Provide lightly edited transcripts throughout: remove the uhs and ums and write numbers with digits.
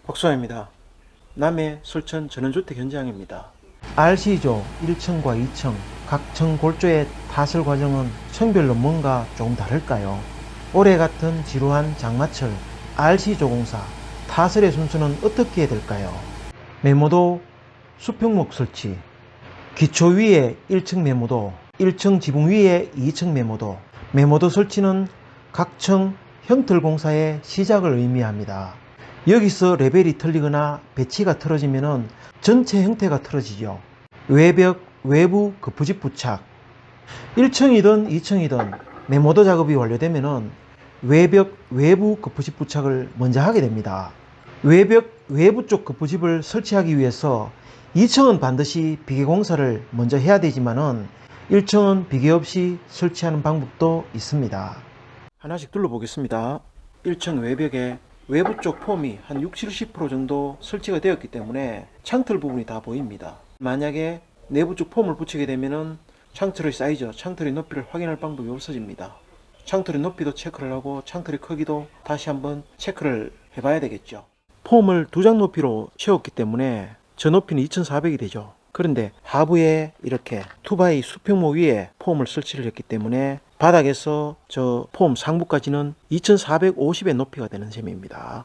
박수아입니다. 남해 설천 전원주택 현장입니다. RC조 1층과 2층 각 층 골조의 타설 과정은 층별로 뭔가 조금 다를까요? 올해 같은 지루한 장마철 RC조 공사 타설의 순서는 어떻게 될까요? 메모도 수평목 설치, 기초 위에 1층 메모도, 1층 지붕 위에 2층 메모도, 메모도 설치는 각 층 형틀 공사의 시작을 의미합니다. 여기서 레벨이 틀리거나 배치가 틀어지면 전체 형태가 틀어지죠. 외벽, 외부 부집 부착 1층이든 2층이든 메모도 작업이 완료되면 외벽, 외부 부집 부착을 먼저 하게 됩니다. 외벽, 외부 쪽 부집을 설치하기 위해서 2층은 반드시 비계 공사를 먼저 해야 되지만은 1층은 비계 없이 설치하는 방법도 있습니다. 하나씩 둘러보겠습니다. 1층 외벽에 외부 쪽 폼이 한 60-70% 정도 설치가 되었기 때문에 창틀 부분이 다 보입니다. 만약에 내부 쪽 폼을 붙이게 되면은 창틀의 사이즈, 창틀의 높이를 확인할 방법이 없어집니다. 창틀의 높이도 체크를 하고 창틀의 크기도 다시 한번 체크를 해봐야 되겠죠. 폼을 2장 높이로 채웠기 때문에 저 높이는 2400이 되죠. 그런데 하부에 이렇게 2바이 수평목 위에 폼을 설치를 했기 때문에 바닥에서 저 폼 상부까지는 2450의 높이가 되는 셈입니다.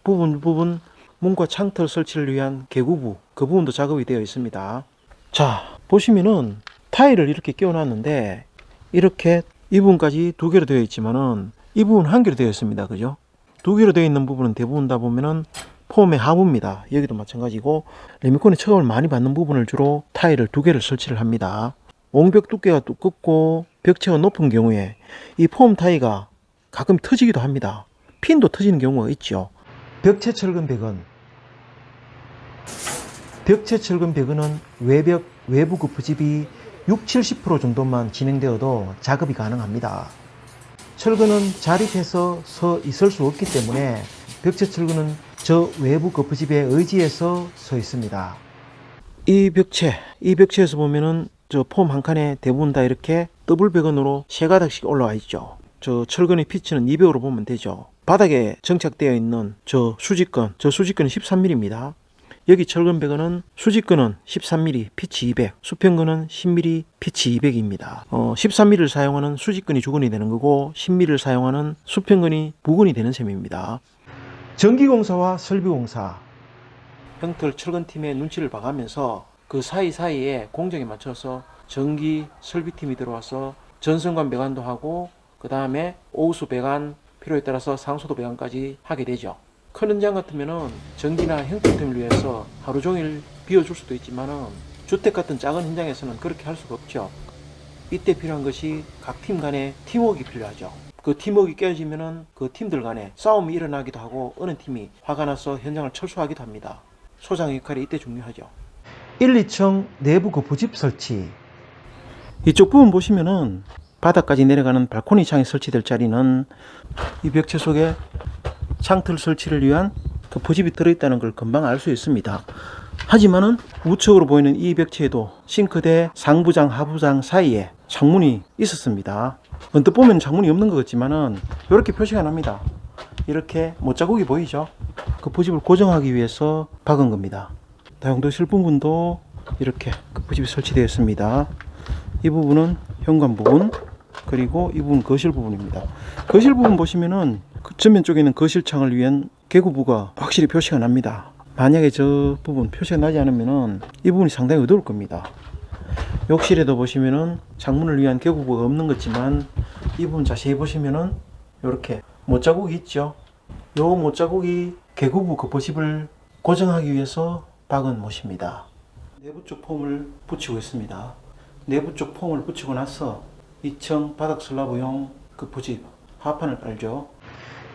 부분 문과 창틀 설치를 위한 개구부, 그 부분도 작업이 되어 있습니다. 자, 보시면은 타일을 이렇게 끼워 놨는데 이렇게 이 부분까지 2개로 되어 있지만은 이 부분 1개로 되어 있습니다. 그죠? 2개로 되어 있는 부분은 대부분 다 보면은 폼의 하부입니다. 여기도 마찬가지고 레미콘이 처음을 많이 받는 부분을 주로 타일을 2개를 설치를 합니다. 옹벽 두께가 두껍고 벽체가 높은 경우에 이 폼 타이가 가끔 터지기도 합니다. 핀도 터지는 경우가 있죠. 벽체 철근 배건 외벽, 외부 부집이 60-70% 정도만 진행되어도 작업이 가능합니다. 철근은 자립해서 서 있을 수 없기 때문에 벽체 철근은 저 외부 부집에 의지해서 서 있습니다. 이 벽체에서 보면은 저 폼 한 칸에 대부분 다 이렇게 더블 배건으로 3가닥씩 올라와 있죠. 저 철근의 피치는 200으로 보면 되죠. 바닥에 정착되어 있는 저 수직근, 수직근은 13mm입니다. 여기 철근 배건은 수직근은 13mm, 피치 200, 수평근은 10mm, 피치 200입니다. 13mm를 사용하는 수직근이 주근이 되는 거고 10mm를 사용하는 수평근이 부근이 되는 셈입니다. 전기공사와 설비공사 형틀 철근팀의 눈치를 봐가면서 그 사이사이에 공정에 맞춰서 전기 설비팀이 들어와서 전선관 배관도 하고 그 다음에 오우수 배관 필요에 따라서 상수도 배관까지 하게 되죠. 큰 현장 같으면은 전기나 형틀팀을 위해서 하루 종일 비워줄 수도 있지만은 주택 같은 작은 현장에서는 그렇게 할 수가 없죠. 이때 필요한 것이 각 팀 간의 팀워크가 필요하죠. 그 팀워크가 깨어지면은 그 팀들 간에 싸움이 일어나기도 하고 어느 팀이 화가 나서 현장을 철수하기도 합니다. 소장 역할이 이때 중요하죠. 1, 2층 내부 부집 설치 이쪽 부분 보시면은 바닥까지 내려가는 발코니 창이 설치될 자리는 이 벽체 속에 창틀 설치를 위한 그 부집이 들어있다는 걸 금방 알 수 있습니다. 하지만은 우측으로 보이는 이 벽체에도 싱크대 상부장 하부장 사이에 창문이 있었습니다. 언뜻 보면 창문이 없는 것 같지만은 이렇게 표시가 납니다. 이렇게 못자국이 보이죠? 그 부집을 고정하기 위해서 박은 겁니다. 다용도실 부분도 이렇게 그 부집이 설치되어 있습니다. 이 부분은 현관 부분, 그리고 이 부분 거실 부분입니다. 거실 부분 보시면은 그 전면 쪽에 있는 거실창을 위한 개구부가 확실히 표시가 납니다. 만약에 저 부분 표시가 나지 않으면은 이 부분이 상당히 어두울 겁니다. 욕실에도 보시면은 창문을 위한 개구부가 없는 것 같지만 이 부분 자세히 보시면은 이렇게 못자국이 있죠. 요 못자국이 개구부 그 부집을 고정하기 위해서 박은 못입니다. 내부 쪽 폼을 붙이고 있습니다. 내부 쪽 폼을 붙이고 나서 2층 바닥 슬라브용 그 부집 하판을 깔죠.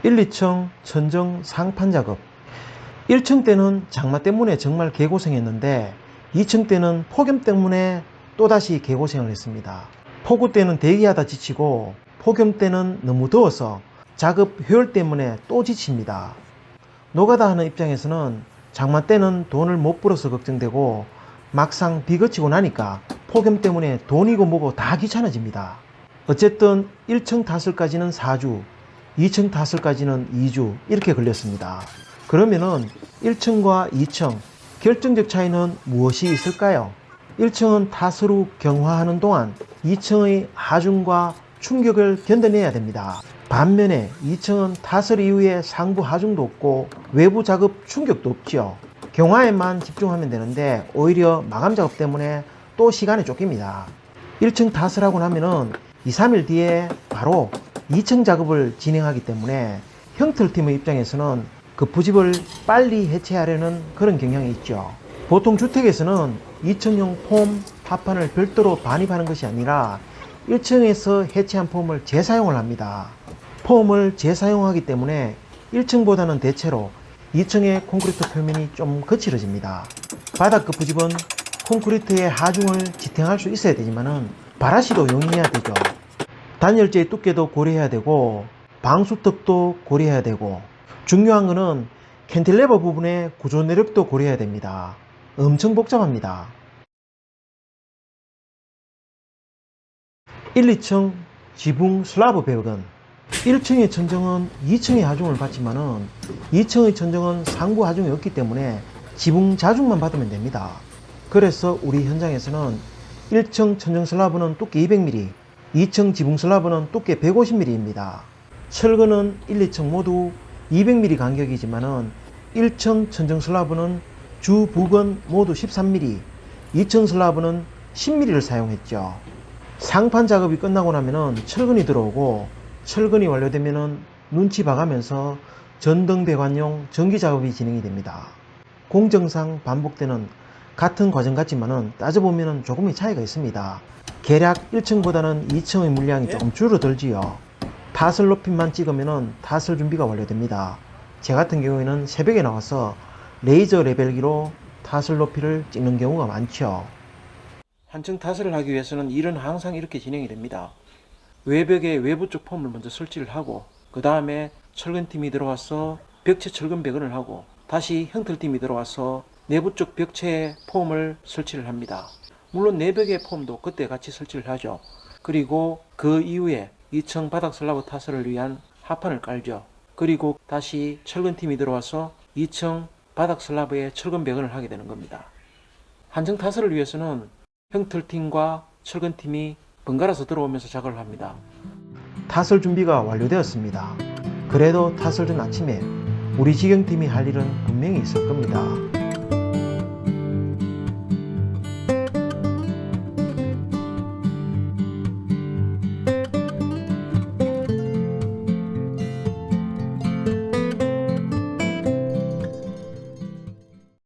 1, 2층 천정 상판 작업 1층 때는 장마 때문에 정말 개고생했는데 2층 때는 폭염 때문에 또다시 개고생을 했습니다. 폭우 때는 대기하다 지치고 폭염 때는 너무 더워서 작업 효율 때문에 또 지칩니다. 노가다 하는 입장에서는 장마 때는 돈을 못 벌어서 걱정되고 막상 비 그치고 나니까 폭염 때문에 돈이고 뭐고 다 귀찮아집니다. 어쨌든 1층 타설까지는 4주, 2층 타설까지는 2주 이렇게 걸렸습니다. 그러면은 1층과 2층 결정적 차이는 무엇이 있을까요? 1층은 타설로 경화하는 동안 2층의 하중과 충격을 견뎌내야 됩니다. 반면에 2층은 타설 이후에 상부 하중도 없고 외부 작업 충격도 없지요. 경화에만 집중하면 되는데 오히려 마감 작업 때문에 또 시간이 쫓깁니다. 1층 타설하고 나면은 2, 3일 뒤에 바로 2층 작업을 진행하기 때문에 형틀팀의 입장에서는 그 부집을 빨리 해체하려는 그런 경향이 있죠. 보통 주택에서는 2층용 폼 합판을 별도로 반입하는 것이 아니라 1층에서 해체한 폼을 재사용을 합니다. 폼을 재사용하기 때문에 1층보다는 대체로 2층의 콘크리트 표면이 좀 거칠어집니다. 바닥 그 부집은 콘크리트의 하중을 지탱할 수 있어야 되지만은 바라시도 용인해야 되죠. 단열재의 두께도 고려해야 되고 방수턱도 고려해야 되고 중요한 거는 캔틸레버 부분의 구조 내력도 고려해야 됩니다. 엄청 복잡합니다. 1, 2층 지붕 슬라브 배역은 1층의 천정은 2층의 하중을 받지만은 2층의 천정은 상부 하중이 없기 때문에 지붕 자중만 받으면 됩니다. 그래서 우리 현장에서는 1층 천정 슬라브는 두께 200mm, 2층 지붕 슬라브는 두께 150mm입니다. 철근은 1, 2층 모두 200mm 간격이지만은 1층 천정 슬라브는 주 부근 모두 13mm, 2층 슬라브는 10mm를 사용했죠. 상판 작업이 끝나고 나면은 철근이 들어오고 철근이 완료되면은 눈치 봐가면서 전등 배관용 전기 작업이 진행이 됩니다. 공정상 반복되는 같은 과정 같지만은 따져보면은 조금의 차이가 있습니다. 계략 1층보다는 2층의 물량이 조금 줄어들지요. 타설 높이만 찍으면은 타설 준비가 완료됩니다. 제 같은 경우에는 새벽에 나와서 레이저 레벨기로 타설 높이를 찍는 경우가 많죠. 한층 타설을 하기 위해서는 일은 항상 이렇게 진행이 됩니다. 외벽에 외부 쪽 폼을 먼저 설치를 하고 그 다음에 철근팀이 들어와서 벽체 철근 배관을 하고 다시 형틀팀이 들어와서 내부 쪽 벽체에 폼을 설치를 합니다. 물론 내벽의 폼도 그때 같이 설치를 하죠. 그리고 그 이후에 2층 바닥 슬라브 타설을 위한 합판을 깔죠. 그리고 다시 철근팀이 들어와서 2층 바닥 슬라브에 철근 배관을 하게 되는 겁니다. 한층 타설을 위해서는 형틀팀과 철근팀이 번갈아서 들어오면서 작업을 합니다. 타설 준비가 완료되었습니다. 그래도 타설 전 아침에 우리 직영팀이 할 일은 분명히 있을 겁니다.